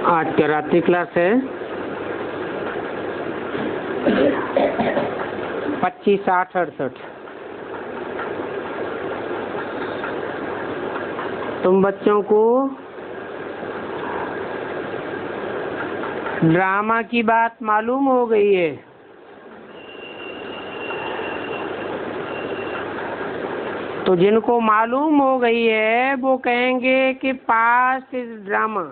आज क्या रात्रि क्लास है? 25, 8, 68। तुम बच्चों को ड्रामा की बात मालूम हो गई है। तो जिनको मालूम हो गई है वो कहेंगे कि पास्ट इज ड्रामा।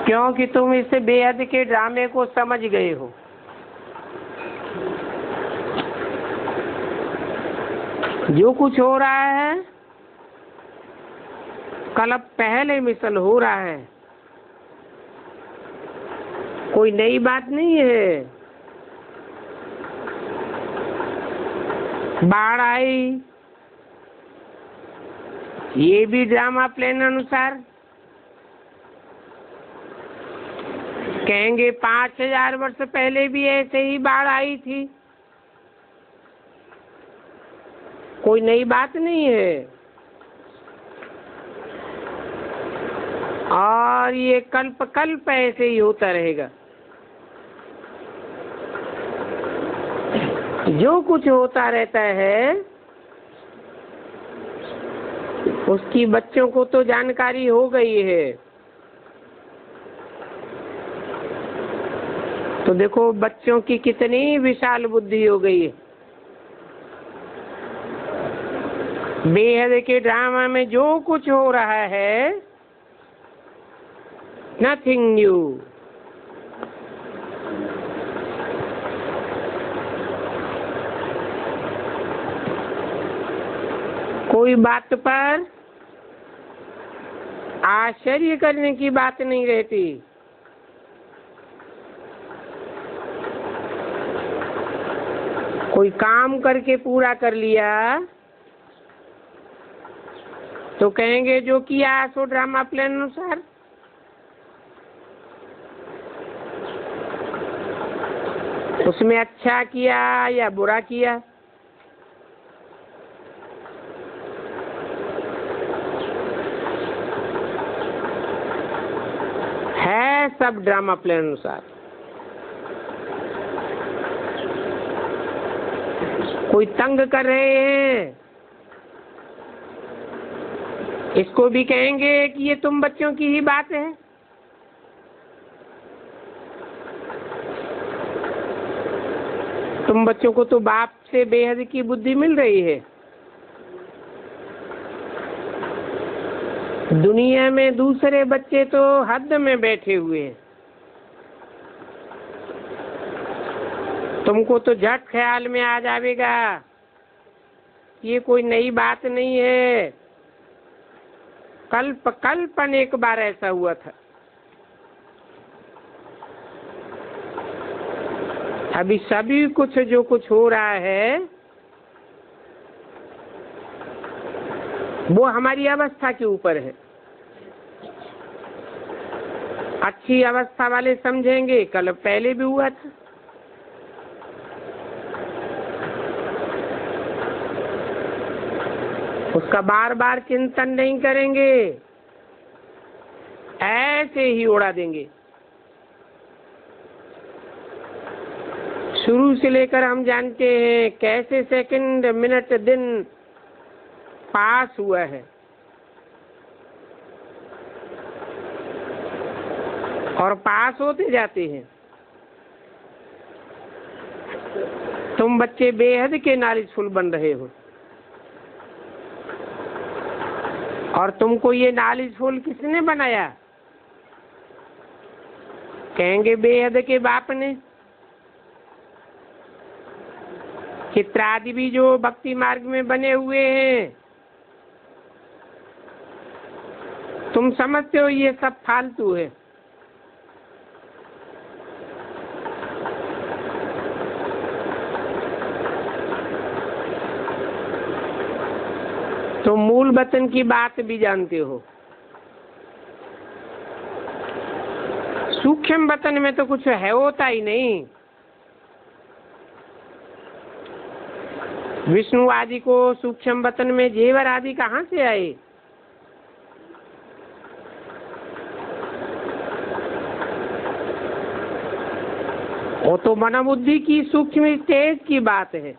क्योंकि तुम इस बेहद के ड्रामे को समझ गए हो। जो कुछ हो रहा है कल पहले मिसल हो रहा है, कोई नई बात नहीं है। बाढ़ आई, ये भी ड्रामा प्लान अनुसार। कहेंगे 5000 वर्ष पहले भी ऐसे ही बाढ़ आई थी, कोई नई बात नहीं है। और ये कल्प कल्प ऐसे ही होता रहेगा। जो कुछ होता रहता है उसकी बच्चों को तो जानकारी हो गई है। तो देखो बच्चों की कितनी विशाल बुद्धि हो गई है। बेहद के ड्रामा में जो कुछ हो रहा है नथिंग न्यू। कोई बात पर आश्चर्य करने की बात नहीं रहती। कोई काम करके पूरा कर लिया तो कहेंगे जो किया सो ड्रामा प्लान अनुसार। उसमें अच्छा किया या बुरा किया, है सब ड्रामा प्लान अनुसार। कोई तंग कर रहे हैं, इसको भी कहेंगे कि ये तुम बच्चों की ही बात है। तुम बच्चों को तो बाप से बेहद की बुद्धि मिल रही है। दुनिया में दूसरे बच्चे तो हद में बैठे हुए हैं, तुमको तो झट ख्याल में आ जाएगा ये कोई नई बात नहीं है। कल्प एक बार ऐसा हुआ था। अभी सभी कुछ जो कुछ हो रहा है वो हमारी अवस्था के ऊपर है। अच्छी अवस्था वाले समझेंगे कल पहले भी हुआ था। उसका बार बार चिंतन नहीं करेंगे, ऐसे ही उड़ा देंगे। शुरू से लेकर हम जानते हैं कैसे सेकंड मिनट दिन पास हुआ है और पास होते जाते हैं। तुम बच्चे बेहद के नॉलेजफुल बन रहे हो और तुमको ये नॉलेजफुल किसने बनाया? कहेंगे बेहद के बाप ने। चित्रादि भी जो भक्ति मार्ग में बने हुए हैं, तुम समझते हो ये सब फालतू है। तो मूल वतन की बात भी जानते हो। सूक्ष्म वतन में तो कुछ है होता ही नहीं। विष्णु आदि को सूक्ष्म वतन में जेवर आदि कहाँ से आए? वो तो मनोबुद्धि की सूक्ष्म स्टेज की बात है,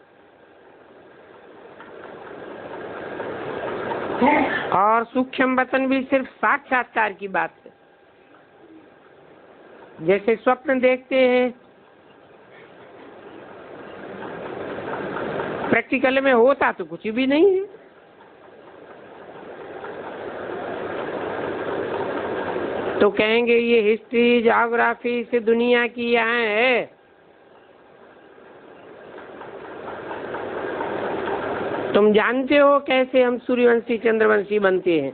और सूक्ष्म वतन भी सिर्फ साक्षात्कार की बात है। जैसे स्वप्न देखते हैं, प्रैक्टिकल में होता तो कुछ भी नहीं है। तो कहेंगे ये हिस्ट्री ज्योग्राफी से दुनिया की यहाँ है। तुम जानते हो कैसे हम सूर्यवंशी चंद्रवंशी बनते हैं?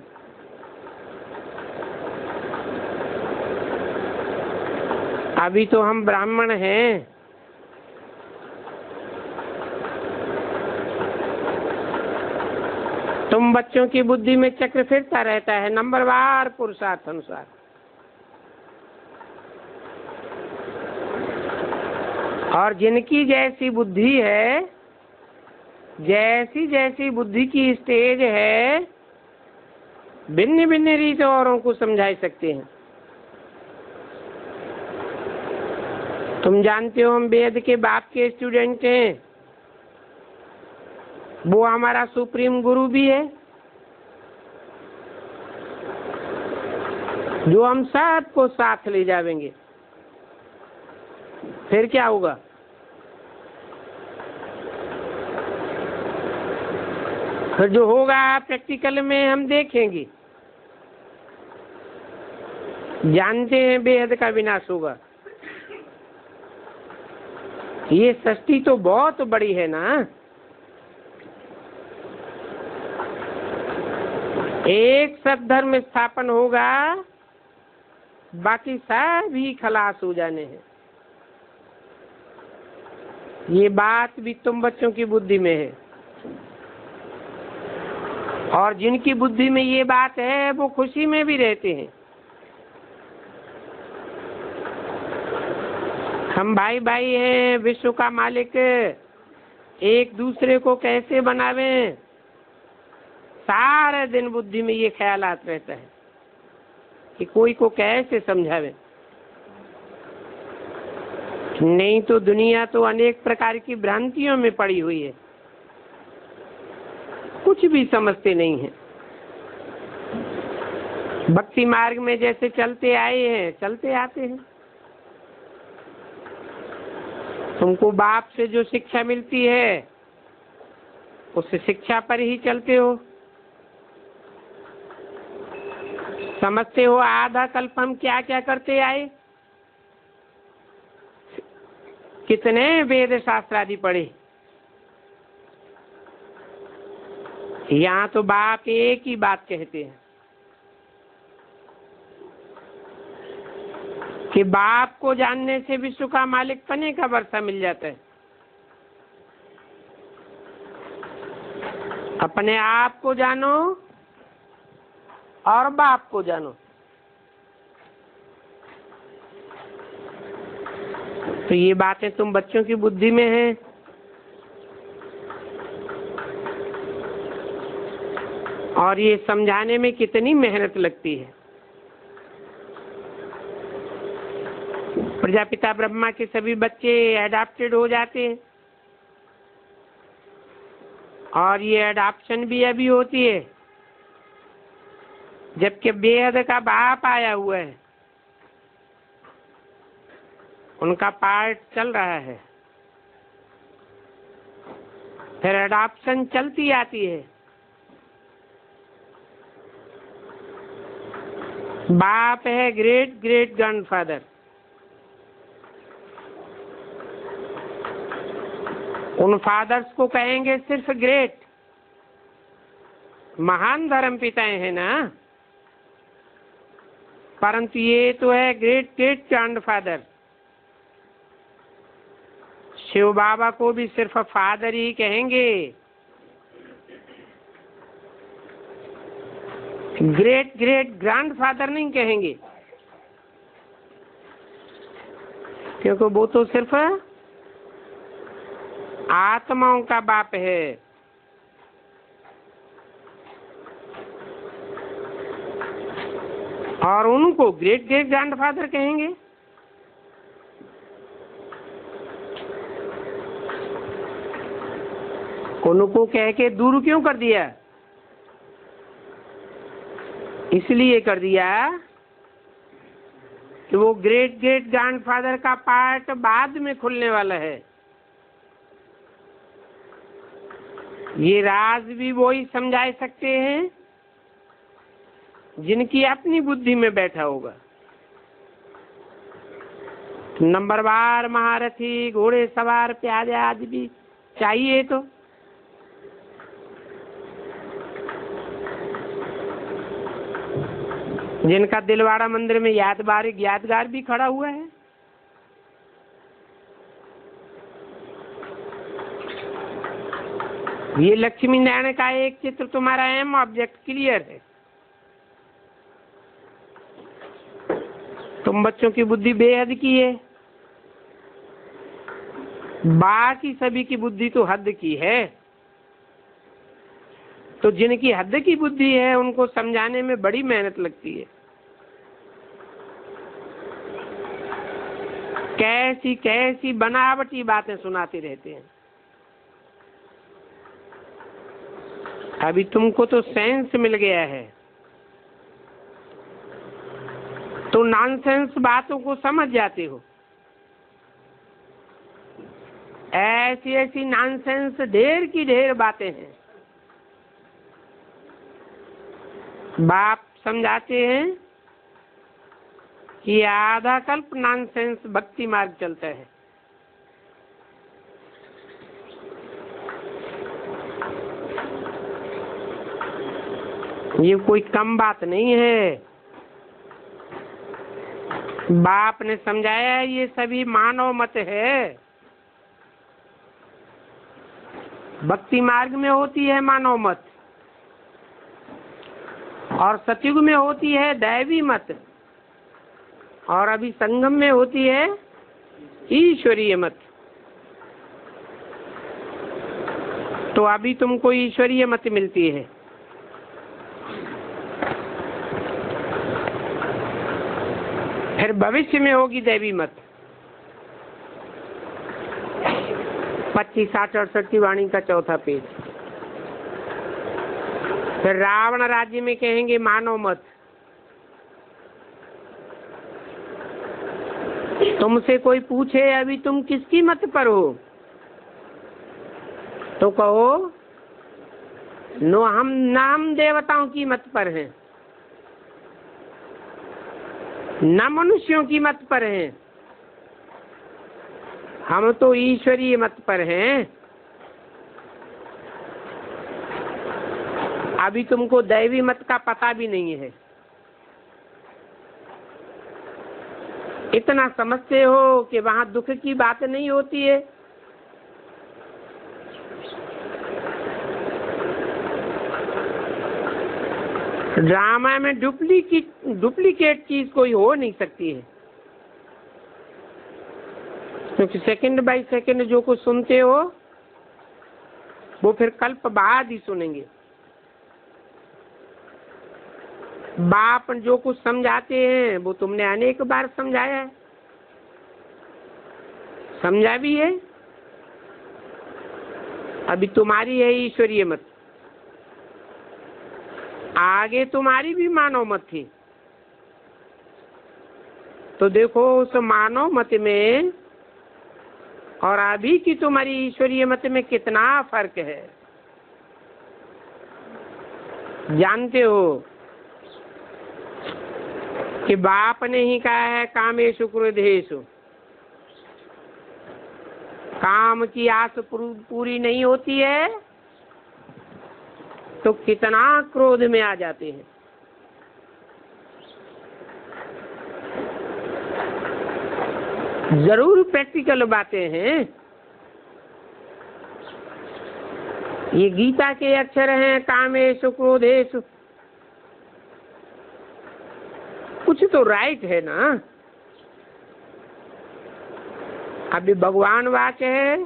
अभी तो हम ब्राह्मण हैं। तुम बच्चों की बुद्धि में चक्र फिरता रहता है नंबरवार पुरुषार्थ अनुसार। और जिनकी जैसी बुद्धि है, जैसी जैसी बुद्धि की स्टेज है, भिन्न भिन्न रीत औरों को समझा सकते हैं। तुम जानते हो हम वेद के बाप के स्टूडेंट हैं, वो हमारा सुप्रीम गुरु भी है, जो हम सबको साथ ले जाएंगे। फिर क्या होगा? फिर जो होगा प्रैक्टिकल में हम देखेंगे। जानते हैं बेहद का विनाश होगा। ये सृष्टि तो बहुत बड़ी है ना। एक सद्धर्म स्थापन होगा, बाकी सभी खलास हो जाने हैं। ये बात भी तुम बच्चों की बुद्धि में है, और जिनकी बुद्धि में ये बात है वो खुशी में भी रहते हैं। हम भाई भाई हैं, विश्व का मालिक एक दूसरे को कैसे बनावें, सारे दिन बुद्धि में ये ख्यालात रहता है कि कोई को कैसे समझावे। नहीं तो दुनिया तो अनेक प्रकार की भ्रांतियों में पड़ी हुई है, कुछ भी समझते नहीं है। भक्ति मार्ग में जैसे चलते आए हैं, चलते आते हैं। तुमको बाप से जो शिक्षा मिलती है, उस शिक्षा पर ही चलते हो। समझते हो आधा कल्प हम क्या क्या करते आए, कितने वेद शास्त्र आदि पढ़े। यहाँ तो बाप एक ही बात कहते हैं कि बाप को जानने से विश्व का मालिक पने का वर्षा मिल जाता है। अपने आप को जानो और बाप को जानो। तो ये बातें तुम बच्चों की बुद्धि में हैं। और ये समझाने में कितनी मेहनत लगती है। प्रजापिता ब्रह्मा के सभी बच्चे एडाप्टेड हो जाते हैं, और ये एडाप्शन भी अभी होती है, जबकि बेहद का बाप आया हुआ है, उनका पार्ट चल रहा है। फिर एडाप्शन चलती आती है। बाप है ग्रेट ग्रेट ग्रैंडफादर, उन फादर्स को कहेंगे सिर्फ ग्रेट, महान धर्म पिताएं हैं ना, परंतु ये तो है ग्रेट ग्रेट ग्रैंडफादर। शिव बाबा को भी सिर्फ फादर ही कहेंगे, ग्रेट ग्रेट ग्रैंडफादर नहीं कहेंगे, क्योंकि वो तो सिर्फ आत्माओं का बाप है। और उनको ग्रेट ग्रेट ग्रैंडफादर कहेंगे। उनको कह के दूर क्यों कर दिया? इसलिए कर दिया कि वो ग्रेट ग्रेट ग्रैंडफादर का पार्ट बाद में खुलने वाला है। ये राज भी वो ही समझा सकते हैं जिनकी अपनी बुद्धि में बैठा होगा। नंबरवार, महारथी, घोड़े सवार, प्यादे आदि भी चाहिए। तो जिनका दिलवाड़ा मंदिर में यादगार भी खड़ा हुआ है। ये लक्ष्मी नारायण का एक चित्र तुम्हारा एम ऑब्जेक्ट क्लियर है। तुम बच्चों की बुद्धि बेहद की है, बाकी सभी की बुद्धि तो हद की है। तो जिनकी हद की बुद्धि है उनको समझाने में बड़ी मेहनत लगती है। कैसी कैसी बनावटी बातें सुनाते रहते हैं। अभी तुमको तो सेंस मिल गया है, तो नॉनसेंस बातों को समझ जाते हो। ऐसी ऐसी नॉनसेंस ढेर की ढेर बातें हैं। बाप समझाते हैं कि आधा कल्प नॉनसेंस भक्ति मार्ग चलता है। ये कोई कम बात नहीं है। बाप ने समझाया ये सभी मानव मत है। भक्ति मार्ग में होती है मानव मत, और सतयुग में होती है दैवी मत, और अभी संगम में होती है ईश्वरीय मत। तो अभी तुमको ईश्वरीय मत मिलती है। फिर भविष्य में होगी दैवी मत। 25, 60, 68 की वाणी का 4था पेज। फिर रावण राज्य में कहेंगे मानव मत। तुमसे कोई पूछे अभी तुम किसकी मत पर हो, तो कहो नो हम नाम देवताओं की मत पर हैं, न मनुष्यों की मत पर हैं, हम तो ईश्वरीय मत पर हैं। अभी तुमको दैवी मत का पता भी नहीं है। इतना समझते हो कि वहां दुख की बात नहीं होती है। ड्रामा में डुप्लीकेट चीज कोई हो नहीं सकती है, क्योंकि सेकंड बाय सेकंड जो कुछ सुनते हो वो फिर कल्प बाद ही सुनेंगे। बाप जो कुछ समझाते हैं वो तुमने अनेक बार समझाया है, समझा भी है। अभी तुम्हारी है ईश्वरीय मत, आगे तुम्हारी भी मानव मत थी। तो देखो उस मानव मत में और अभी की तुम्हारी ईश्वरीय मत में कितना फर्क है, जानते हो कि बाप ने ही कहा है कामेषु क्रोधेषु, काम की आस पूरी नहीं होती है तो कितना क्रोध में आ जाते हैं। जरूर प्रैक्टिकल बातें हैं। ये गीता के अक्षर हैं, कामेषु क्रोधेषु। कुछ तो राइट है ना। अभी भगवान वाच है,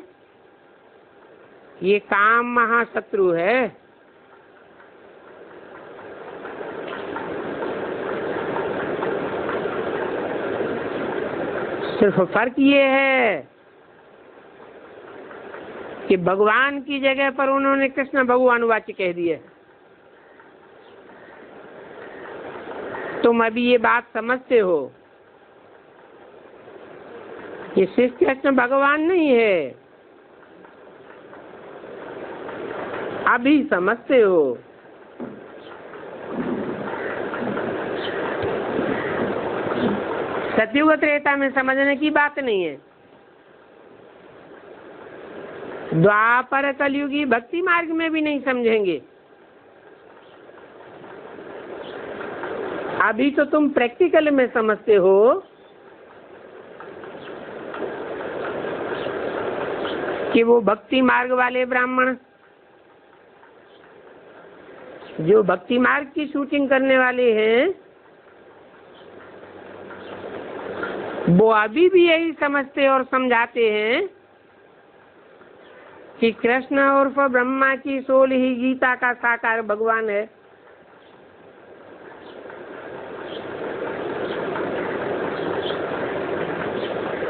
ये काम महाशत्रु है। सिर्फ फर्क ये है कि भगवान की जगह पर उन्होंने कृष्ण भगवान वाच्य कह दिया। तुम अभी ये बात समझते हो, ये श्री कृष्ण भगवान नहीं है, अभी समझते हो। सतयुग त्रेता में समझने की बात नहीं है। द्वापर कलयुगी भक्ति मार्ग में भी नहीं समझेंगे। अभी तो तुम प्रैक्टिकल में समझते हो कि वो भक्ति मार्ग वाले ब्राह्मण जो भक्ति मार्ग की शूटिंग करने वाले हैं, वो अभी भी यही समझते और समझाते हैं कि कृष्ण उर्फ ब्रह्मा की सोल ही गीता का साकार भगवान है।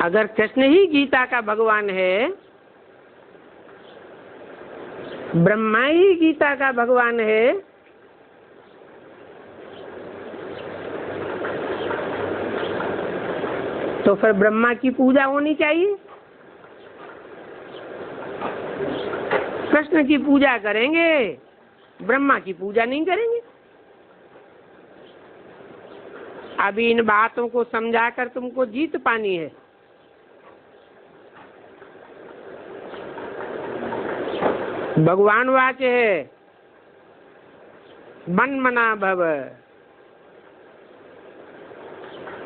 अगर कृष्ण ही गीता का भगवान है, ब्रह्मा ही गीता का भगवान है, तो फिर ब्रह्मा की पूजा होनी चाहिए। कृष्ण की पूजा करेंगे, ब्रह्मा की पूजा नहीं करेंगे। अभी इन बातों को समझाकर तुमको जीत पानी है। भगवान वाच्य है, मन मना भव।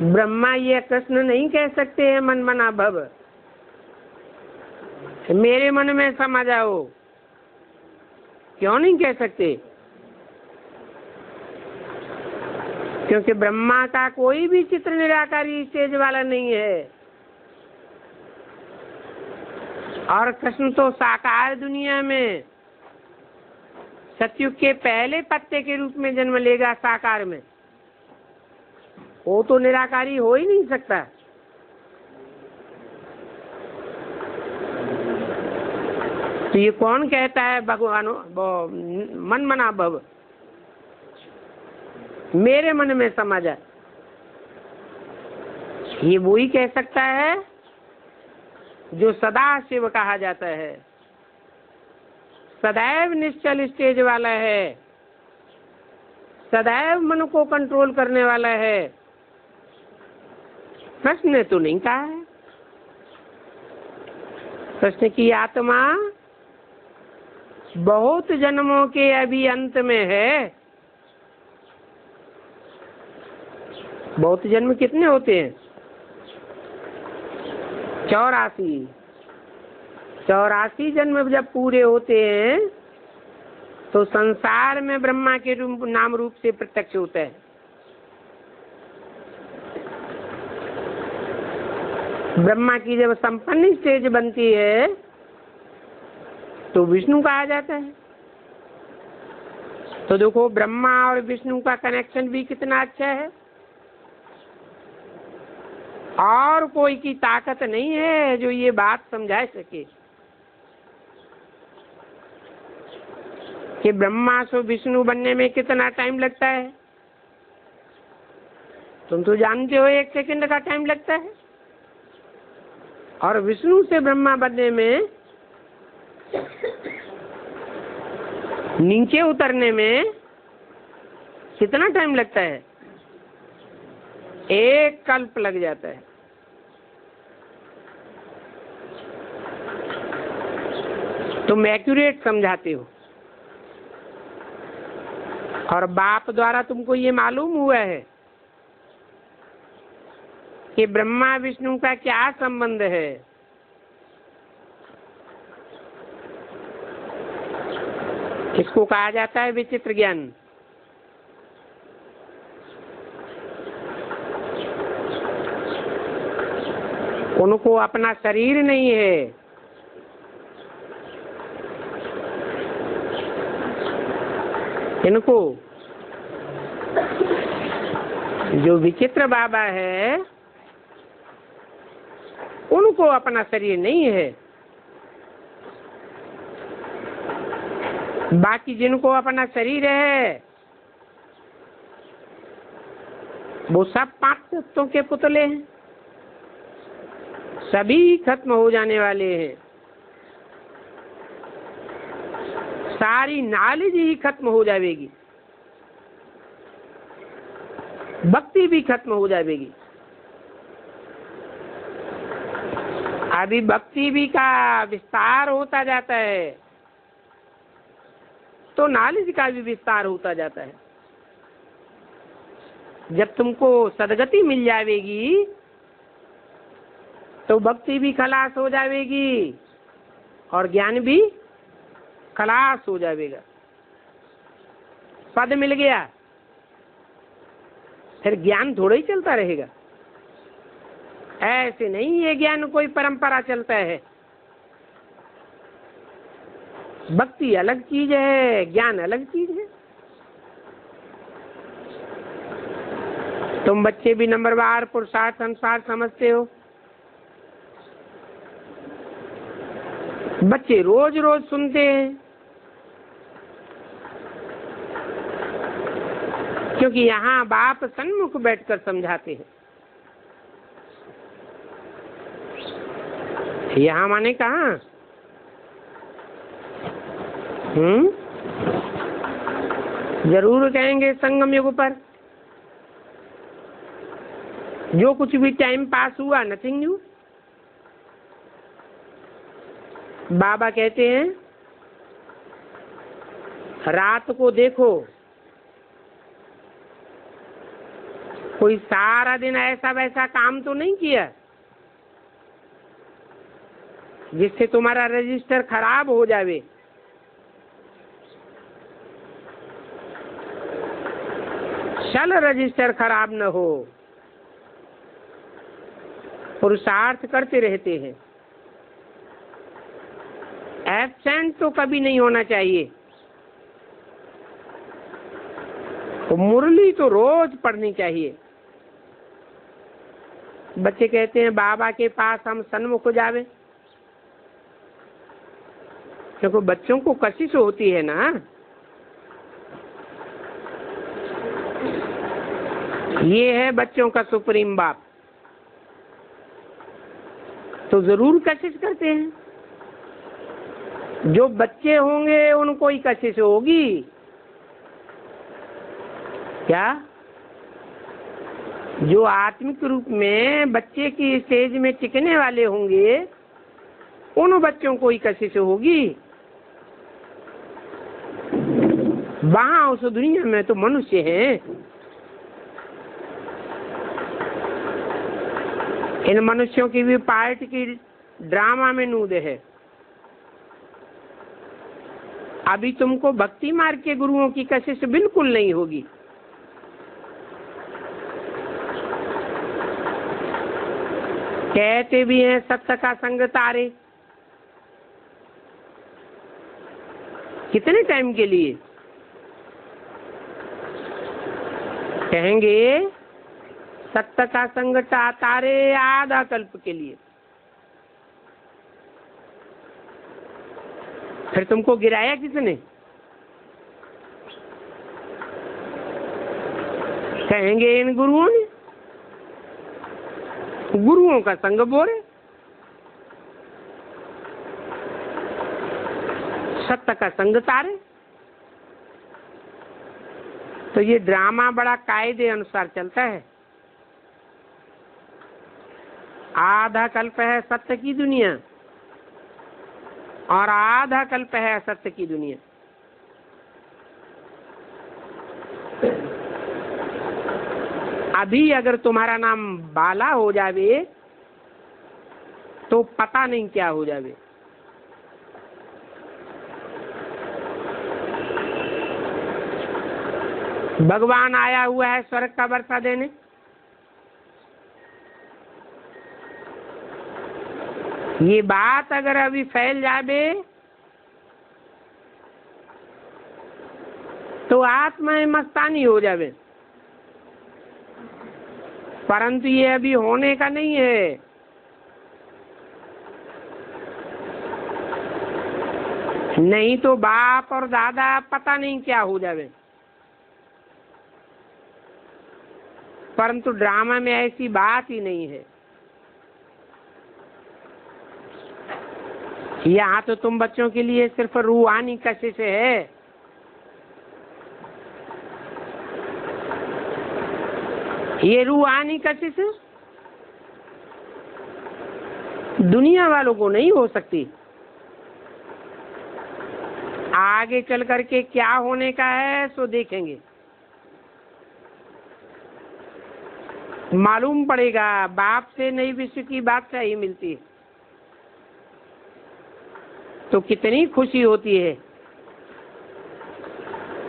ब्रह्मा ये कृष्ण नहीं कह सकते हैं मन मना भव, मेरे मन में समा जाओ। क्यों नहीं कह सकते? क्योंकि ब्रह्मा का कोई भी चित्र निराकारी स्टेज वाला नहीं है, और कृष्ण तो साकार दुनिया में सतयुग के पहले पत्ते के रूप में जन्म लेगा साकार में। वो तो निराकारी हो ही नहीं सकता। तो ये कौन कहता है भगवान मन मना भव, मेरे मन में समा जाए? ये वो ही कह सकता है जो सदा शिव कहा जाता है, सदैव निश्चल स्टेज वाला है, सदैव मन को कंट्रोल करने वाला है। कृष्ण ने तो नहीं कहा है। कृष्ण की आत्मा बहुत जन्मों के अभी अंत में है। बहुत जन्म कितने होते हैं? 84। 84 जन्म जब पूरे होते हैं तो संसार में ब्रह्मा के नाम रूप से प्रत्यक्ष होता है। ब्रह्मा की जब संपन्न स्टेज बनती है तो विष्णु कहा जाता है। तो देखो ब्रह्मा और विष्णु का कनेक्शन भी कितना अच्छा है। और कोई की ताकत नहीं है जो ये बात समझा सके कि ब्रह्मा से विष्णु बनने में कितना टाइम लगता है। तुम तो जानते हो 1 सेकंड का टाइम लगता है, और विष्णु से ब्रह्मा बनने में नीचे उतरने में कितना टाइम लगता है? 1 कल्प लग जाता है। तुम एक्यूरेट समझाते हो, और बाप द्वारा तुमको ये मालूम हुआ है कि ब्रह्मा विष्णु का क्या संबंध है। इसको कहा जाता है विचित्र ज्ञान। उनको अपना शरीर नहीं है, इनको जो विचित्र बाबा है उनको अपना शरीर नहीं है। बाकी जिनको अपना शरीर है वो सब 5 तत्वों के पुतले हैं, सभी खत्म हो जाने वाले हैं। सारी नॉलेज ही खत्म हो जाएगी, भक्ति भी खत्म हो जाएगी। अभी भक्ति भी का विस्तार होता जाता है तो नॉलेज का भी विस्तार होता जाता है। जब तुमको सदगति मिल जाएगी तो भक्ति भी खलास हो जाएगी और ज्ञान भी खलास हो जाएगा। पद मिल गया फिर ज्ञान थोड़ा ही चलता रहेगा। ऐसे नहीं ये ज्ञान कोई परंपरा चलता है। भक्ति अलग चीज है, ज्ञान अलग चीज है। तुम बच्चे भी नंबरवार पुरुषार्थ अनुसार समझते हो। बच्चे रोज रोज सुनते हैं क्योंकि यहाँ बाप सन्मुख बैठकर समझाते हैं। यहाँ माने कहाँ? जरूर कहेंगे संगम युग पर। जो कुछ भी टाइम पास हुआ नथिंग न्यू। बाबा कहते हैं रात को देखो, कोई सारा दिन ऐसा वैसा काम तो नहीं किया जिससे तुम्हारा रजिस्टर खराब हो जावे। चल रजिस्टर खराब न हो, पुरुषार्थ करते रहते हैं। एब्सेंट तो कभी नहीं होना चाहिए। तो मुरली तो रोज पढ़नी चाहिए। बच्चे कहते हैं बाबा के पास हम सन्मुख जावे, क्योंकि बच्चों को कशिश होती है ना। ये है बच्चों का सुप्रीम बाप, तो जरूर कशिश करते हैं। जो बच्चे होंगे उनको ही कशिश होगी। क्या? जो आत्मिक रूप में बच्चे की स्टेज में टिकने वाले होंगे उन बच्चों को ही कशिश होगी। वहां उस दुनिया में तो मनुष्य हैं। इन मनुष्यों की भी पार्ट की ड्रामा में नूद है। अभी तुमको भक्ति मार्ग के गुरुओं की कशिश बिल्कुल नहीं होगी। कहते भी हैं सत्य का संग तारे। कितने टाइम के लिए कहेंगे? सत्य का संग तारे आधा कल्प के लिए। फिर तुमको गिराया किसने? कहेंगे इन गुरुओं ने। गुरुओं का संग बोरे। सत्य का संग तारे। तो ये ड्रामा बड़ा कायदे अनुसार चलता है। आधा कल्प है सत्य की दुनिया और आधा कल्प है असत्य की दुनिया। अभी अगर तुम्हारा नाम बाला हो जावे तो पता नहीं क्या हो जावे। भगवान आया हुआ है स्वर्ग का वर्षा देने। ये बात अगर अभी फैल जावे तो आत्मा मस्तानी हो जावे, परंतु ये अभी होने का नहीं है। नहीं तो बाप और दादा पता नहीं क्या हो जावे। परंतु ड्रामा में ऐसी बात ही नहीं है। यहाँ तो तुम बच्चों के लिए सिर्फ रूहानी कशिश है। ये रूहानी कशिश दुनिया वालों को नहीं हो सकती। आगे चल करके क्या होने का है सो देखेंगे, मालूम पड़ेगा। बाप से नई विश्व की बादशाह ही मिलती है तो कितनी खुशी होती है।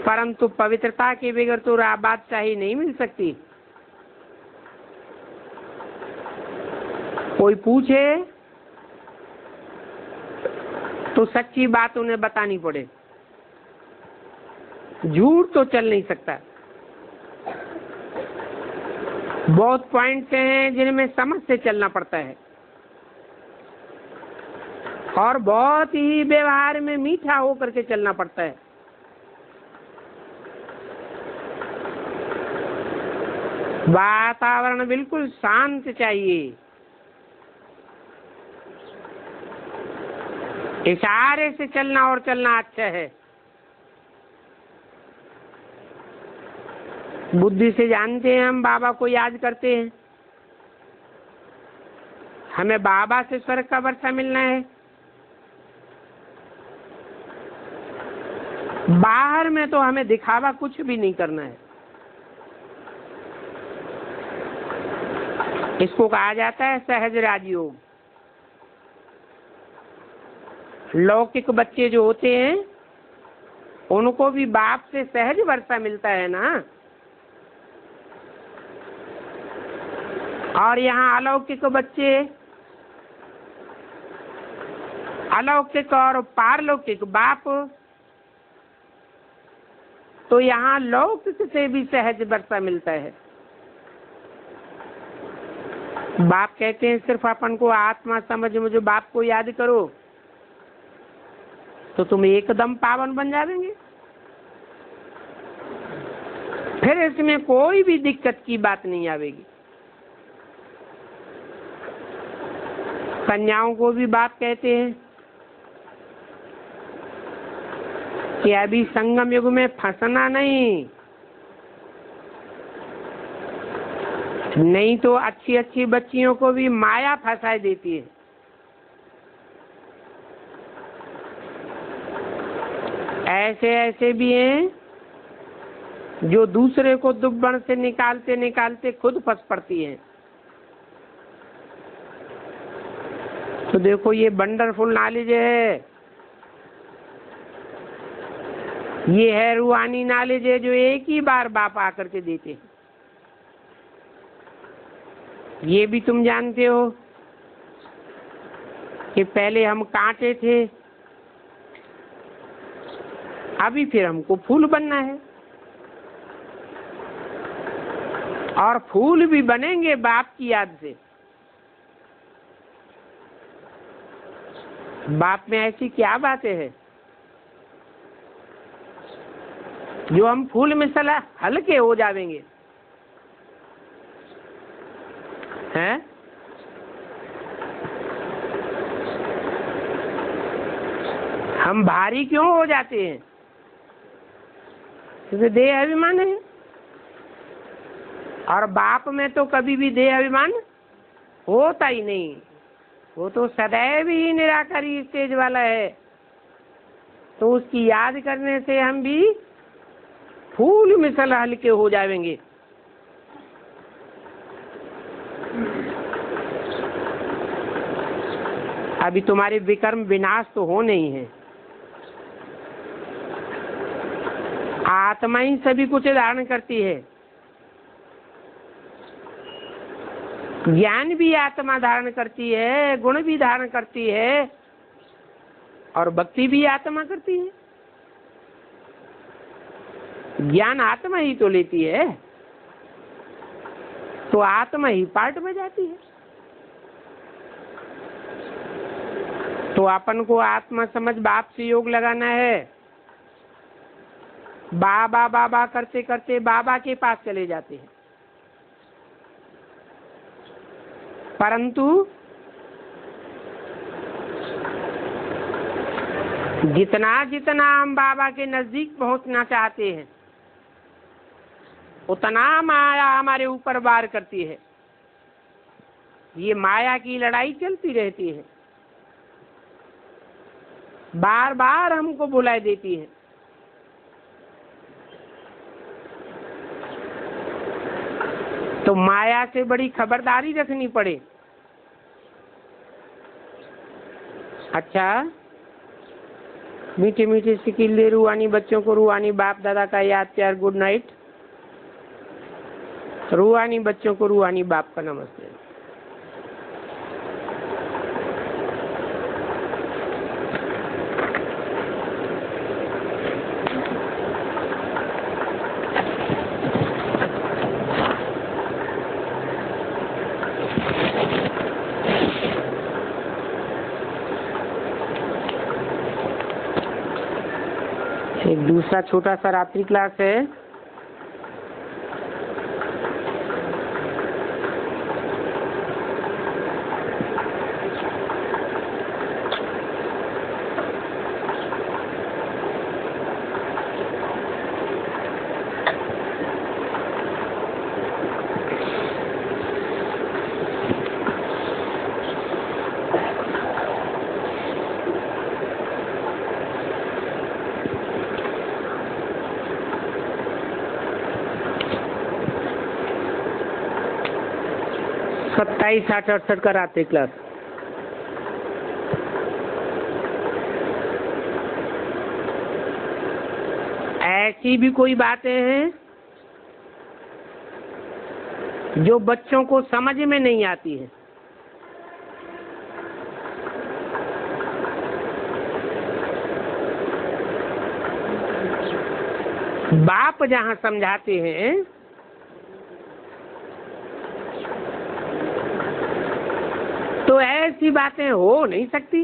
परंतु पवित्रता के बगैर तो बादशाही नहीं मिल सकती। कोई पूछे तो सच्ची बात उन्हें बतानी पड़े, झूठ तो चल नहीं सकता। बहुत पॉइंट्स हैं जिनमें समझ से चलना पड़ता है और बहुत ही व्यवहार में मीठा होकर के चलना पड़ता है। वातावरण बिल्कुल शांत चाहिए। इशारे से चलना और चलना अच्छा है। बुद्धि से जानते हैं हम बाबा को याद करते हैं, हमें बाबा से स्वर्ग का वर्षा मिलना है। बाहर में तो हमें दिखावा कुछ भी नहीं करना है। इसको कहा जाता है सहज राजयोग। लौकिक बच्चे जो होते हैं उनको भी बाप से सहज वर्षा मिलता है ना। और यहाँ अलौकिक बच्चे, अलौकिक और पारलौकिक बाप, तो यहाँ लौकिक से भी सहज वर्षा मिलता है। बाप कहते हैं सिर्फ अपन को आत्मा समझ मुझे बाप को याद करो तो तुम एकदम पावन बन जाएंगे। फिर इसमें कोई भी दिक्कत की बात नहीं आवेगी। कन्याओं को भी बाप कहते हैं कि अभी संगम युग में फंसना नहीं, नहीं तो अच्छी अच्छी बच्चियों को भी माया फंसा देती है। ऐसे ऐसे भी हैं जो दूसरे को दुब्बन से निकालते निकालते खुद फंस पड़ती हैं। तो देखो ये वंडरफुल नॉलेज है, ये है रूहानी नॉलेज है जो एक ही बार बाप आकर के देते हैं। ये भी तुम जानते हो कि पहले हम कांटे थे, अभी फिर हमको फूल बनना है और फूल भी बनेंगे बाप की याद से। बाप में ऐसी क्या बातें हैं जो हम फूल में सला हल्के हो जाएंगे हैं? हम भारी क्यों हो जाते हैं? क्योंकि देह अभिमान है। और बाप में तो कभी भी देह अभिमान होता ही नहीं, वो तो सदैव ही निराकारी स्टेज वाला है। तो उसकी याद करने से हम भी फूल मिसल हल्के हो जाएंगे। अभी तुम्हारे विकर्म विनाश तो होने ही है। आत्मा ही सभी कुछ धारण करती है, ज्ञान भी आत्मा धारण करती है, गुण भी धारण करती है और भक्ति भी आत्मा करती है। ज्ञान आत्मा ही तो लेती है, तो आत्मा ही पार्ट में जाती है। तो अपन को आत्मा समझ बाप से योग लगाना है। बाबा बाबा करते करते बाबा के पास चले जाते हैं, परंतु जितना जितना हम बाबा के नजदीक पहुंचना चाहते हैं उतना माया हमारे ऊपर वार करती है। ये माया की लड़ाई चलती रहती है, बार बार हमको बुला देती है। तो माया से बड़ी खबरदारी रखनी पड़े। अच्छा, मीठे मीठे सिकिल्ले रूहानी बच्चों को रूहानी बाप दादा का याद प्यार, गुड नाइट। रूहानी बच्चों को रूहानी बाप का नमस्ते। एक दूसरा छोटा सा रात्रि क्लास है। सत्ताईस 68 का रात्रि क्लास। ऐसी भी कोई बातें हैं जो बच्चों को समझ में नहीं आती है। बाप जहां समझाते हैं तो ऐसी बातें हो नहीं सकती।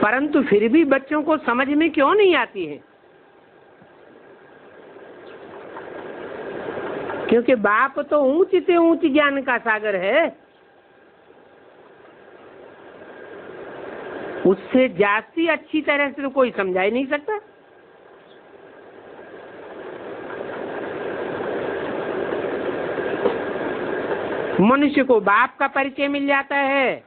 परंतु फिर भी बच्चों को समझ में क्यों नहीं आती है? क्योंकि बाप तो ऊंच से ऊंच ज्ञान का सागर है, उससे जास्ती अच्छी तरह से तो कोई समझा ही नहीं सकता। मनुष्य को बाप का परिचय मिल जाता है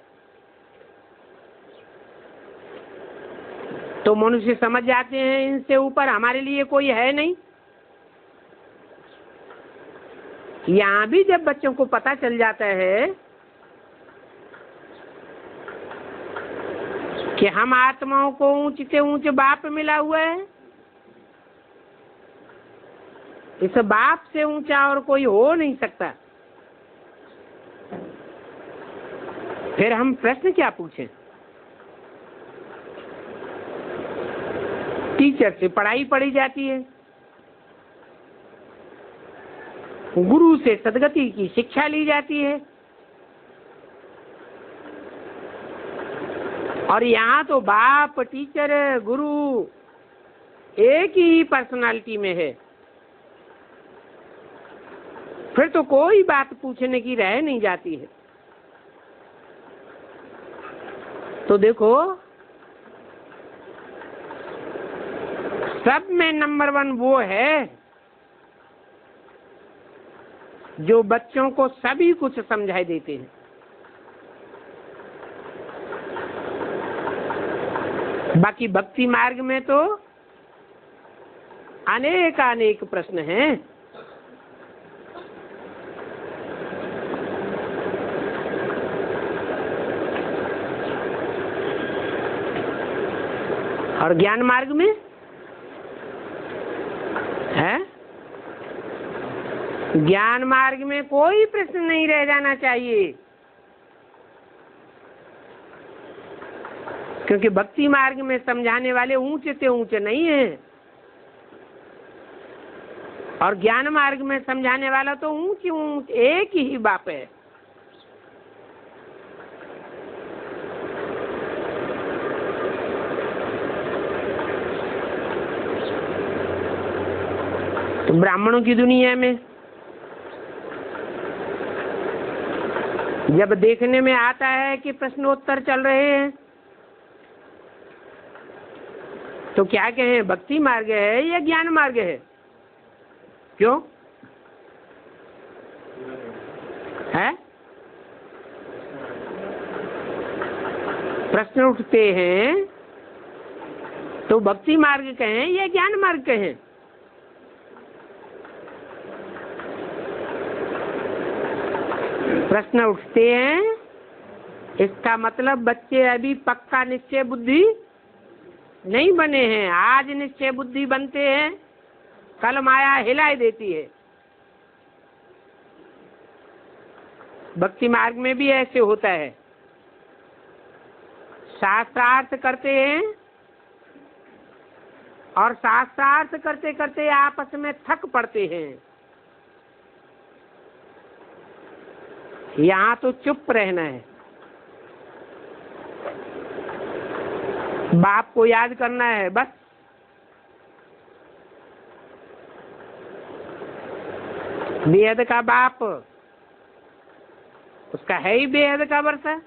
तो मनुष्य समझ जाते हैं इनसे ऊपर हमारे लिए कोई है नहीं। यहाँ भी जब बच्चों को पता चल जाता है कि हम आत्माओं को ऊंच से ऊंच बाप मिला हुआ है, इस बाप से ऊंचा और कोई हो नहीं सकता, फिर हम प्रश्न क्या पूछें? टीचर से पढ़ाई पढ़ी जाती है, गुरु से सदगति की शिक्षा ली जाती है, और यहाँ तो बाप टीचर गुरु एक ही पर्सनालिटी में है। फिर तो कोई बात पूछने की रह नहीं जाती है। तो देखो, सब में नंबर 1 वो है जो बच्चों को सभी कुछ समझाई देते हैं। बाकी भक्ति मार्ग में तो अनेक अनेक प्रश्न हैं। और ज्ञान मार्ग में है, ज्ञान मार्ग में कोई प्रश्न नहीं रह जाना चाहिए, क्योंकि भक्ति मार्ग में समझाने वाले ऊंचे से ऊंचे नहीं हैं। और ज्ञान मार्ग में समझाने वाला तो ऊंच ऊंच एक ही बाप है। तो ब्राह्मणों की दुनिया में जब देखने में आता है कि प्रश्नोत्तर चल रहे हैं तो क्या कहें, भक्ति मार्ग है या ज्ञान मार्ग है? क्यों है? प्रश्न उठते हैं तो भक्ति मार्ग कहें या ज्ञान मार्ग कहें? प्रश्न उठते हैं, इसका मतलब बच्चे अभी पक्का निश्चय बुद्धि नहीं बने हैं। आज निश्चय बुद्धि बनते हैं, कल माया हिलाई देती है। भक्ति मार्ग में भी ऐसे होता है। शास्त्रार्थ करते हैं और शास्त्रार्थ करते करते आपस में थक पड़ते हैं। यहाँ तो चुप रहना है, बाप को याद करना है बस। बेहद का बाप, उसका है ही बेहद का वर्षा,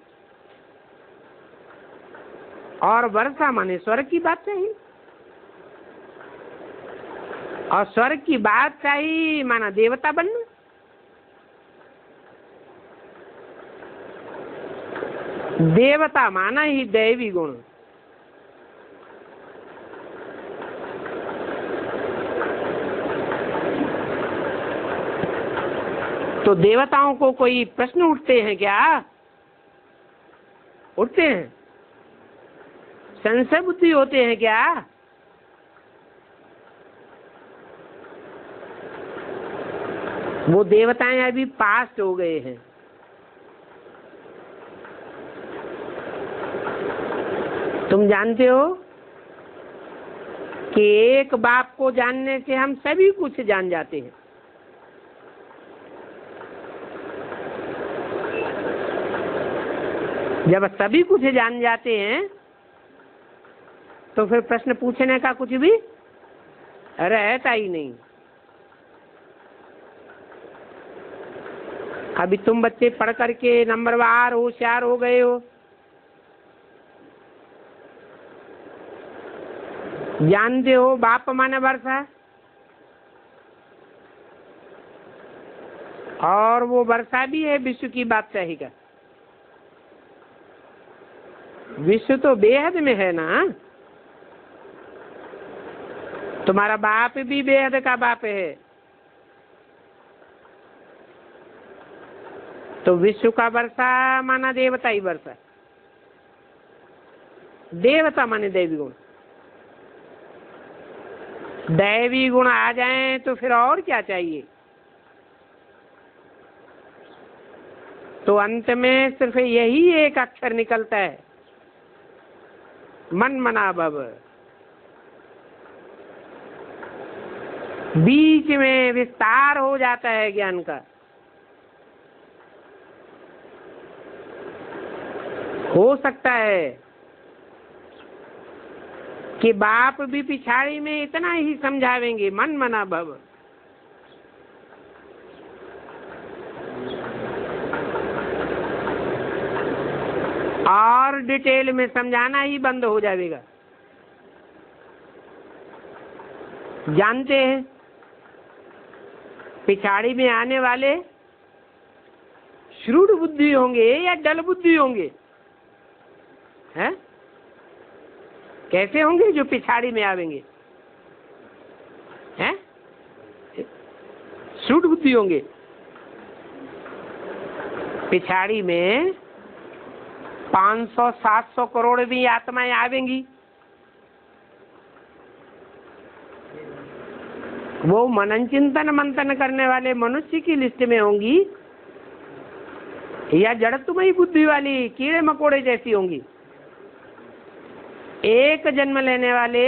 और वर्षा माने स्वर्ग की बात चाहिए, और स्वर्ग की बात चाहिए माना देवता बनना। देवता माना ही दैवी गुण। तो देवताओं को कोई प्रश्न उठते हैं क्या? उठते हैं। संशय बुद्धि होते हैं क्या? वो देवताएं अभी पास हो गए हैं। तुम जानते हो कि एक बाप को जानने से हम सभी कुछ जान जाते हैं। जब सभी कुछ जान जाते हैं तो फिर प्रश्न पूछने का कुछ भी रहता ही नहीं। अभी तुम बच्चे पढ़ करके नंबरवार होशियार हो गए हो, जानते हो बाप माने वर्षा, और वो वर्षा भी है विश्व की बादशाही का। विश्व तो बेहद में है ना। तुम्हारा बाप भी बेहद का बाप है, तो विश्व का वर्षा माना देवता ही वर्षा। देवता माने दैवी गुण। दैवी गुण आ जाएं तो फिर और क्या चाहिए? तो अंत में सिर्फ यही एक अक्षर निकलता है, मन मना भव। बीच में विस्तार हो जाता है ज्ञान का। हो सकता है कि बाप भी पिछाड़ी में इतना ही समझावेंगे, मन मना भव। और डिटेल में समझाना ही बंद हो जाएगा। जानते हैं पिछाड़ी में आने वाले श्रूड बुद्धि होंगे या डल बुद्धि होंगे? हैं? कैसे होंगे जो पिछाड़ी में आवेंगे? हैं? श्रूड बुद्धि होंगे। पिछाड़ी में 500-700 करोड़ भी आत्माएं आवेंगी। वो मनन चिंतन मंथन करने वाले मनुष्य की लिस्ट में होंगी या जड़त्वमयी बुद्धि वाली कीड़े मकोड़े जैसी होंगी? एक जन्म लेने वाले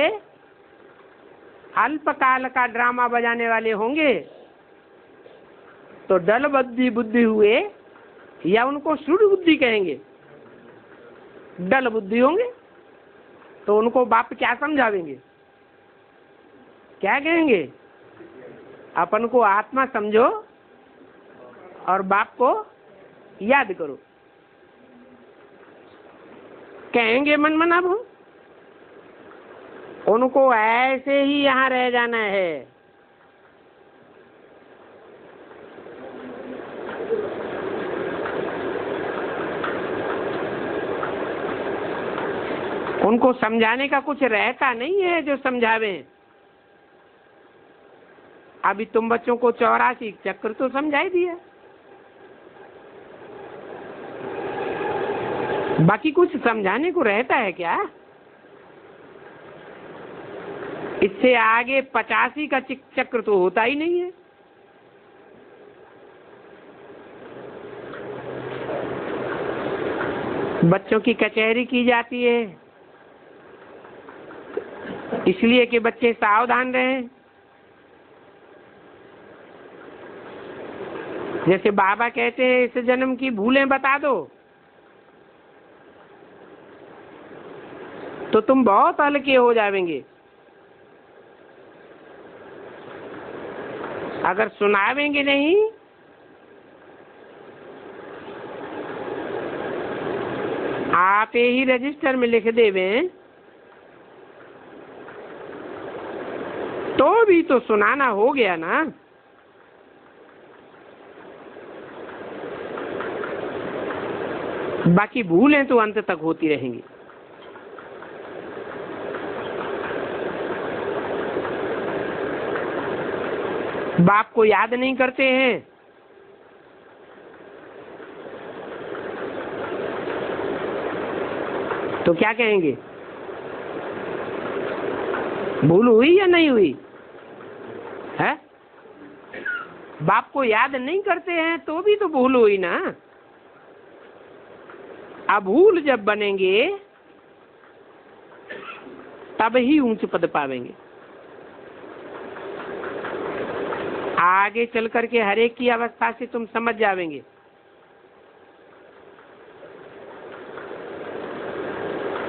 अल्पकाल का ड्रामा बजाने वाले होंगे तो डल बुद्धि हुए, या उनको सुर बुद्धि कहेंगे? डल बुद्धि होंगे तो उनको बाप क्या समझावेंगे? क्या कहेंगे? अपन को आत्मा समझो और बाप को याद करो, कहेंगे मन मना वो। उनको ऐसे ही यहाँ रह जाना है। उनको समझाने का कुछ रहता नहीं है जो समझावे। अभी तुम बच्चों को 84 चक्र तो समझाई दिया, बाकी कुछ समझाने को रहता है क्या? इससे आगे 85 का चक्र तो होता ही नहीं है। बच्चों की कचहरी की जाती है इसलिए कि बच्चे सावधान रहें। जैसे बाबा कहते हैं इस जन्म की भूलें बता दो, तो तुम बहुत हल्के हो जाएंगे। अगर सुनावेंगे नहीं आप ही रजिस्टर में लिख देवे तो भी तो सुनाना हो गया ना। बाकी भूलें तो अंत तक होती रहेंगी। बाप को याद नहीं करते हैं तो क्या कहेंगे? भूल हुई या नहीं हुई है? बाप को याद नहीं करते हैं तो भी तो भूल हुई ना। अभूल जब बनेंगे तब ही ऊंच पद पावेंगे। आगे चल करके हर एक की अवस्था से तुम समझ जावेंगे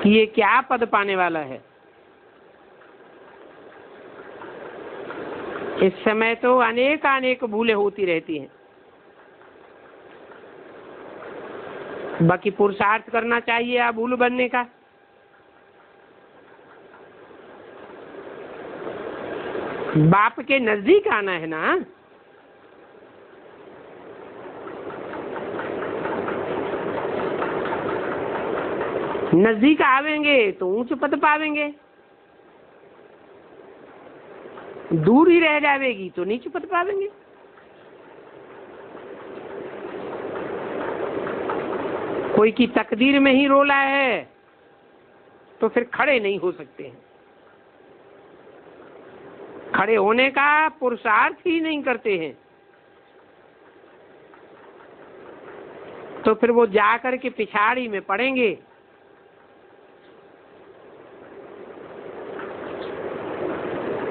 कि ये क्या पद पाने वाला है। इस समय तो अनेक भूलें होती रहती हैं, बाकी पुरुषार्थ करना चाहिए अभूल बनने का। बाप के नजदीक आना है ना। नजदीक आवेंगे तो ऊंच पद पावेंगे, दूर ही रह जाएगी तो नीच पद पावेंगे। कोई की तकदीर में ही रोला है तो फिर खड़े नहीं हो सकते हैं। खड़े होने का पुरुषार्थ ही नहीं करते हैं तो फिर वो जाकर के पिछाड़ी में पड़ेंगे।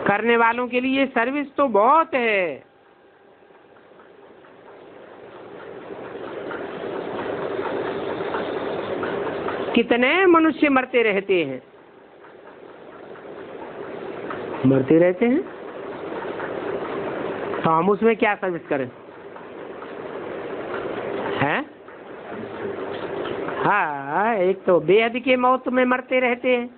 करने वालों के लिए सर्विस तो बहुत है। कितने मनुष्य मरते रहते हैं, मरते रहते हैं, तो हम उसमें क्या सर्विस करें? हैं? हाँ, एक तो बेहद के मौत में मरते रहते हैं,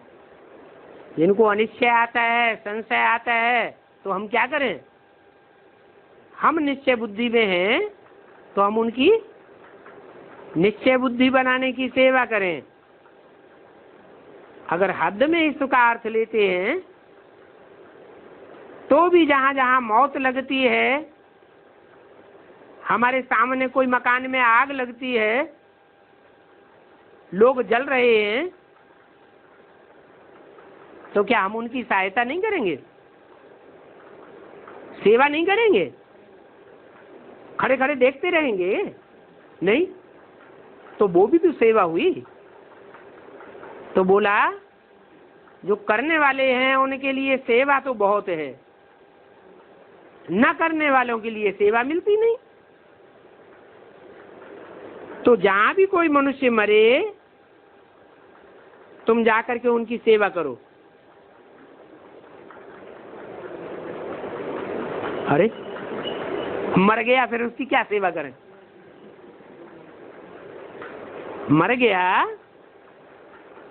जिनको अनिश्चय आता है, संशय आता है, तो हम क्या करें? हम निश्चय बुद्धि में हैं तो हम उनकी निश्चय बुद्धि बनाने की सेवा करें। अगर हद में इसका अर्थ लेते हैं तो भी जहां जहां मौत लगती है, हमारे सामने कोई मकान में आग लगती है, लोग जल रहे हैं, तो क्या हम उनकी सहायता नहीं करेंगे? सेवा नहीं करेंगे? खड़े खड़े देखते रहेंगे? नहीं, तो वो भी तो सेवा हुई। तो बोला जो करने वाले हैं उनके लिए सेवा तो बहुत है, न करने वालों के लिए सेवा मिलती नहीं। तो जहां भी कोई मनुष्य मरे, तुम जाकर के उनकी सेवा करो। अरे मर गया, फिर उसकी क्या सेवा करें? मर गया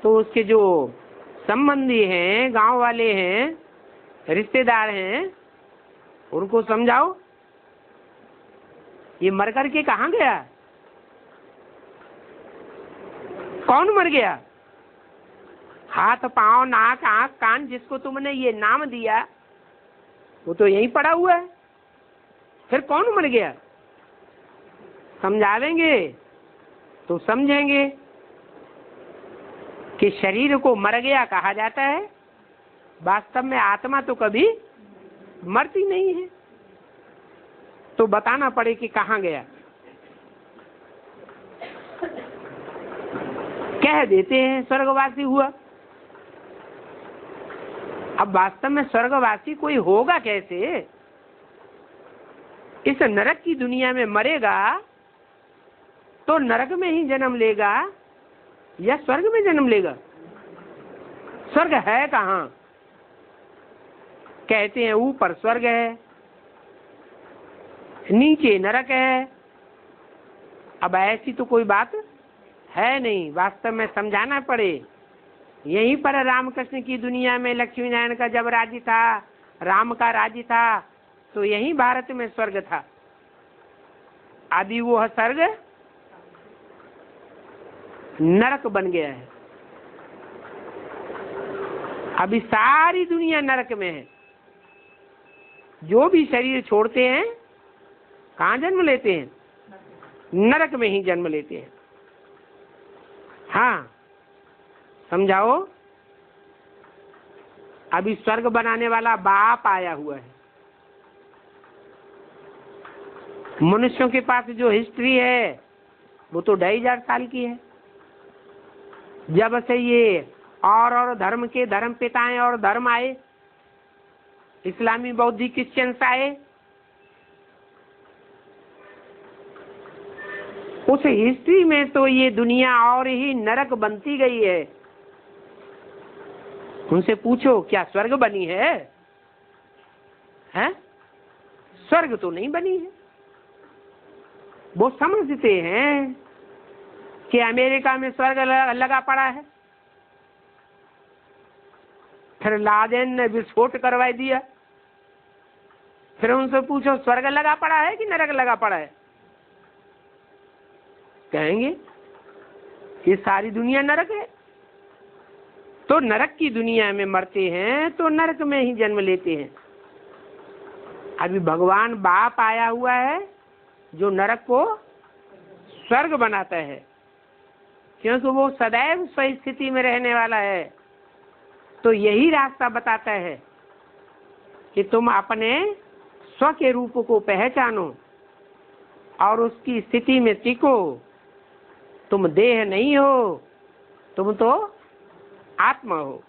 तो उसके जो संबंधी हैं, गांव वाले हैं, रिश्तेदार हैं, उनको समझाओ ये मर करके कहाँ गया, कौन मर गया। हाथ पांव नाक आंख कान जिसको तुमने ये नाम दिया वो तो यहीं पड़ा हुआ है, फिर कौन मर गया? समझावेंगे तो समझेंगे कि शरीर को मर गया कहा जाता है, वास्तव में आत्मा तो कभी मरती नहीं है। तो बताना पड़े कि कहाँ गया। कह देते हैं स्वर्गवासी हुआ। अब वास्तव में स्वर्गवासी कोई होगा कैसे? इस नरक की दुनिया में मरेगा तो नरक में ही जन्म लेगा या स्वर्ग में जन्म लेगा? स्वर्ग है कहाँ? कहते हैं ऊपर स्वर्ग है, नीचे नरक है। अब ऐसी तो कोई बात है नहीं, वास्तव में समझाना पड़े। यहीं पर रामकृष्ण की दुनिया में लक्ष्मी नारायण का जब राज्य था, राम का राज्य था, तो यहीं भारत में स्वर्ग था। अभी वो स्वर्ग नरक बन गया है। अभी सारी दुनिया नरक में है। जो भी शरीर छोड़ते हैं कहाँ जन्म लेते हैं? नरक में ही जन्म लेते हैं। हाँ, समझाओ। अभी स्वर्ग बनाने वाला बाप आया हुआ है। मनुष्यों के पास जो हिस्ट्री है वो तो 2500 साल की है। जब से ये और धर्म के धर्म पिताएं और धर्म आए, इस्लामी बौद्धिक क्रिश्चियंस आए, उस हिस्ट्री में तो ये दुनिया और ही नरक बनती गई है। उनसे पूछो क्या स्वर्ग बनी है? हैं? स्वर्ग तो नहीं बनी है। वो समझते हैं कि अमेरिका में स्वर्ग लगा पड़ा है, फिर लादेन ने विस्फोट करवा दिया। फिर उनसे पूछो स्वर्ग लगा पड़ा है कि नरक लगा पड़ा है? कहेंगे ये सारी दुनिया नरक है। तो नरक की दुनिया में मरते हैं तो नरक में ही जन्म लेते हैं। अभी भगवान बाप आया हुआ है जो नरक को स्वर्ग बनाता है, क्योंकि वो सदैव सही स्थिति में रहने वाला है। तो यही रास्ता बताता है कि तुम अपने स्व के रूप को पहचानो और उसकी स्थिति में टिको। तुम देह नहीं हो, तुम तो आत्मा हो।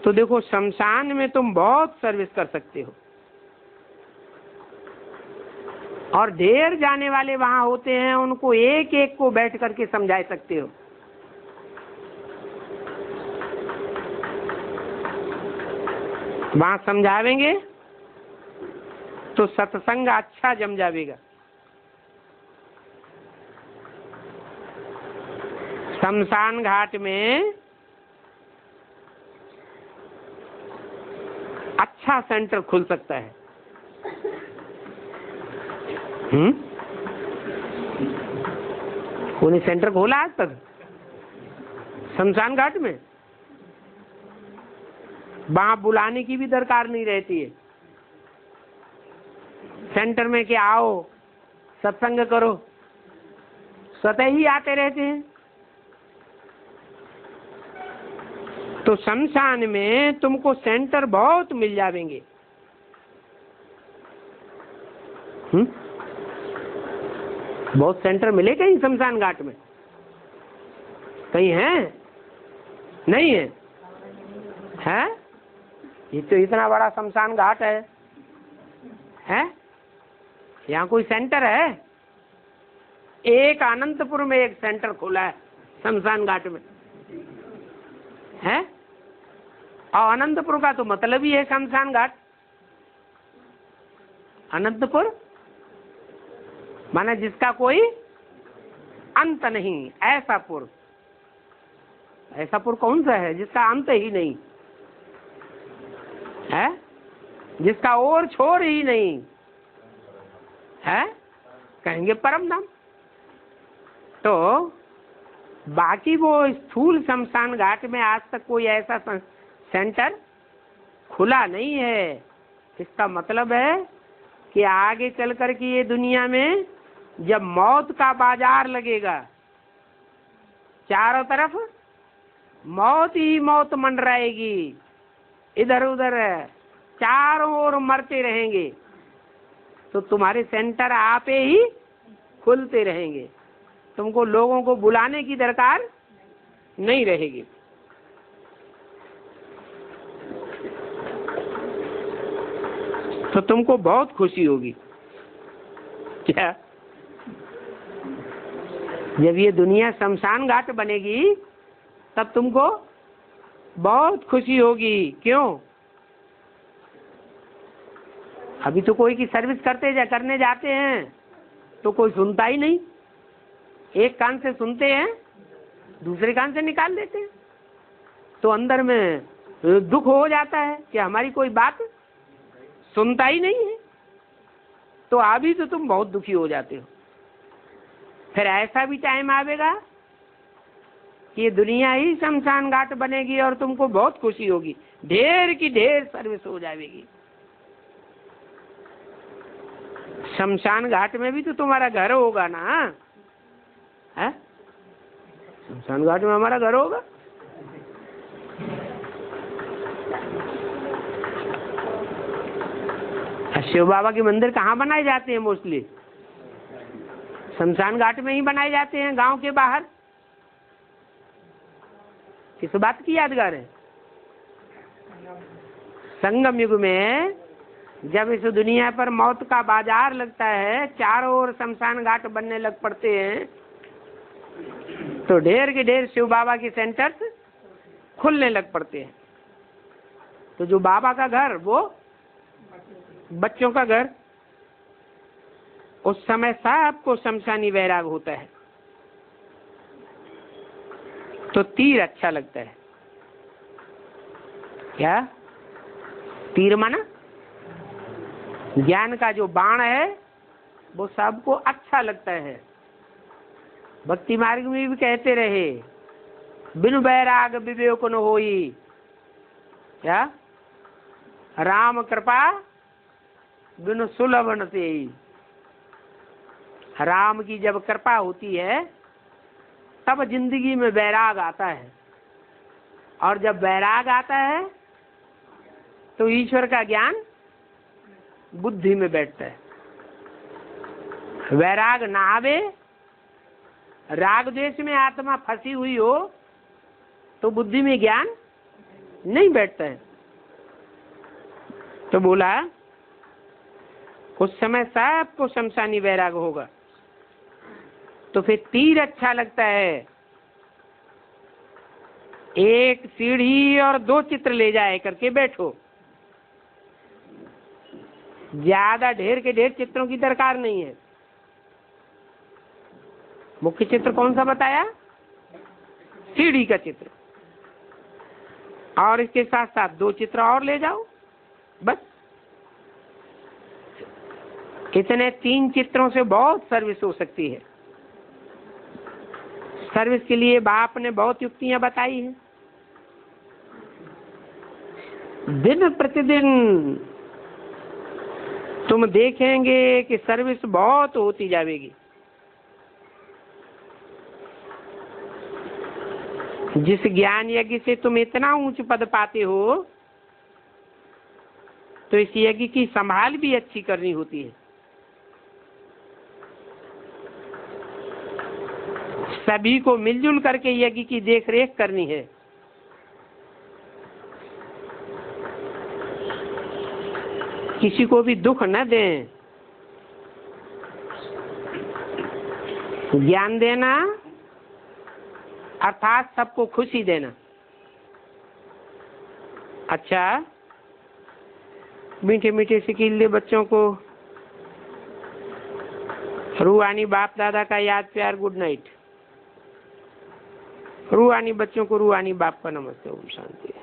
तो देखो, शमशान में तुम बहुत सर्विस कर सकते हो, और ढेर जाने वाले वहां होते हैं, उनको एक एक को बैठ करके समझा सकते हो। वहां समझावेंगे तो सत्संग अच्छा जम जाएगा। शमशान घाट में अच्छा सेंटर खुल सकता है। कोई सेंटर खोला आज तक शमशान घाट में? वहां बुलाने की भी दरकार नहीं रहती है। सेंटर में कि आओ सत्संग करो, स्वतः ही आते रहते हैं। तो शमशान में तुमको सेंटर बहुत मिल जाएंगे। बहुत सेंटर मिले कहीं शमशान घाट में? कहीं हैं? नहीं है? हैं? ये तो इतना बड़ा शमशान घाट है, हैं? यहाँ कोई सेंटर है? एक अनंतपुर में एक सेंटर खुला है शमशान घाट में, हैं? और अनंतपुर का तो मतलब ही है शमशान घाट। अनंतपुर माने जिसका कोई अंत नहीं, ऐसा पुर। ऐसा पुर कौन सा है जिसका अंत ही नहीं है, जिसका और छोर ही नहीं है? कहेंगे परम धाम। तो बाकी वो स्थूल शमशान घाट में आज तक कोई ऐसा सेंटर खुला नहीं है। इसका मतलब है कि आगे चल कर के ये दुनिया में जब मौत का बाजार लगेगा, चारों तरफ मौत ही मौत मंडराएगी, इधर उधर चारों ओर मरते रहेंगे, तो तुम्हारे सेंटर आपे ही खुलते रहेंगे। तुमको लोगों को बुलाने की दरकार नहीं रहेगी। तो तुमको बहुत खुशी होगी। क्या? जब ये दुनिया शमशान घाट बनेगी तब तुमको बहुत खुशी होगी। क्यों? अभी तो कोई की सर्विस करने जाते हैं तो कोई सुनता ही नहीं। एक कान से सुनते हैं, दूसरे कान से निकाल देते हैं, तो अंदर में दुख हो जाता है कि हमारी कोई बात सुनता ही नहीं है। तो अभी तो तुम बहुत दुखी हो जाते हो। फिर ऐसा भी टाइम आवेगा कि ये दुनिया ही शमशान घाट बनेगी और तुमको बहुत खुशी होगी, ढेर की ढेर सर्विस हो जाएगी। शमशान घाट में भी तो तुम्हारा घर होगा ना, है? शमशान घाट में हमारा घर होगा। शिव बाबा के मंदिर कहाँ बनाए जाते हैं? मोस्टली शमशान घाट में ही बनाए जाते हैं, गांव के बाहर। किस बात की यादगार है? संगम युग में जब इस दुनिया पर मौत का बाजार लगता है, चारों ओर शमशान घाट बनने लग पड़ते हैं, तो ढेर के ढेर शिव बाबा के सेंटर्स खुलने लग पड़ते हैं। तो जो बाबा का घर, वो बच्चों का घर, उस समय सबको शमशानी वैराग होता है। तो तीर अच्छा लगता है। क्या? तीर माना ज्ञान का जो बाण है, वो सबको अच्छा लगता है। भक्ति मार्ग में भी कहते रहे, बिनु बैराग विवेक न होई। क्या? राम कृपा बिनु सुलभ न तेई। राम की जब कृपा होती है तब जिंदगी में बैराग आता है, और जब बैराग आता है तो ईश्वर का ज्ञान बुद्धि में बैठता है। वैराग ना आवे, राग द्वेष में आत्मा फंसी हुई हो, तो बुद्धि में ज्ञान नहीं बैठता है। तो बोला उस समय सबको शमशानी वैराग होगा। तो फिर तीर अच्छा लगता है। एक सीढ़ी और 2 चित्र ले जाए करके बैठो, ज्यादा ढेर के ढेर चित्रों की दरकार नहीं है। मुख्य चित्र कौन सा बताया? सीढ़ी का चित्र, और इसके साथ साथ 2 चित्र और ले जाओ, बस। इतने 3 चित्रों से बहुत सर्विस हो सकती है। सर्विस के लिए बाप ने बहुत युक्तियां बताई हैं। दिन प्रतिदिन तुम देखेंगे कि सर्विस बहुत होती जाएगी। जिस ज्ञान यज्ञ से तुम इतना ऊंच पद पाते हो, तो इस यज्ञ की संभाल भी अच्छी करनी होती है। सभी को मिलजुल करके यज्ञ की देख रेख करनी है। किसी को भी दुख न दें। ज्ञान देना अर्थात सबको खुशी देना। अच्छा, मीठे मीठे सिकीले बच्चों को रूहानी बाप दादा का याद प्यार गुड नाइट। रूहानी बच्चों को रूहानी बाप का नमस्ते, ओम शांति।